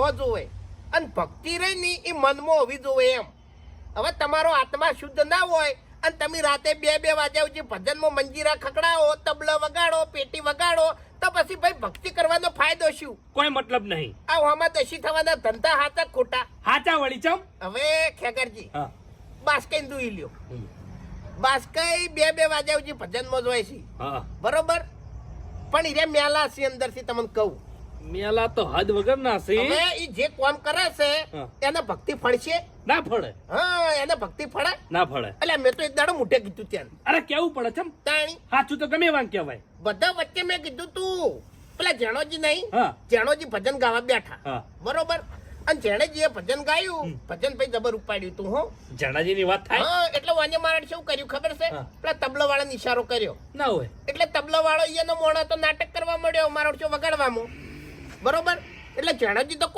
દેહો જોવે અને ભક્તિ રહી ની એ મનમાં હોવી જોવે એમ. હવે તમારો આત્મા શુદ્ધ ના હોય અને તમે રાતે 2 વાગ્યા સુધી ભજનમાં મંજીરા ખકડાવો, તબલો વગાડો, પેટી વગાડો, તો પછી ભાઈ ભક્તિ કરવાનો ફાયદો શું? કોઈ મતલબ નહીં. આ હોમાં દશી થવાના ધંધા હાચા ખોટા? હાચા વળી ચમ. હવે ખેગરજી હા બાસ્કઈ દુઈ લ્યો. બાસ્કઈ 2 વાગ્યા સુધી ભજનમાં જ હોય છે, હા બરોબર? પણ ઈ મેલા છે અંદરથી તમને કહું. મેલા તો હદ વગર ના છે. હવે ઈ જે કામ કરે છે હા. એને ભક્તિ ફળશે? ના ફળે. હા, એને ભક્તિ ફળે? ના ફળે. એટલે મેં તો એક દાડો મોઢે કીધું ત્યાં. અરે કેવું પડે ચમ. તાણી સાચું તો ગમે વાંક કહેવાય. બધા વચ્ચે મેં કીધું તું પેલા જેણોજી નહીં, હા જેણોજી ભજન ગાવા બેઠા, હા બરોબર? અને જેણેજી એ ભજન ગાયું, ભજન ભાઈ જબર ઉપાડ્યું તું. હો જણાજી ની વાત થાય હા, એટલે વાને મારે શું કર્યું ખબર છે? હા. પેલા તબલા વાળાને ઈશારો કર્યો, ના હોય. એટલે તબલા વાળો એનો મોણો તો નાટક કરવા મળ્યો, મારો શું વગાડવામાં, બરોબર? એટલે જેણોજી તો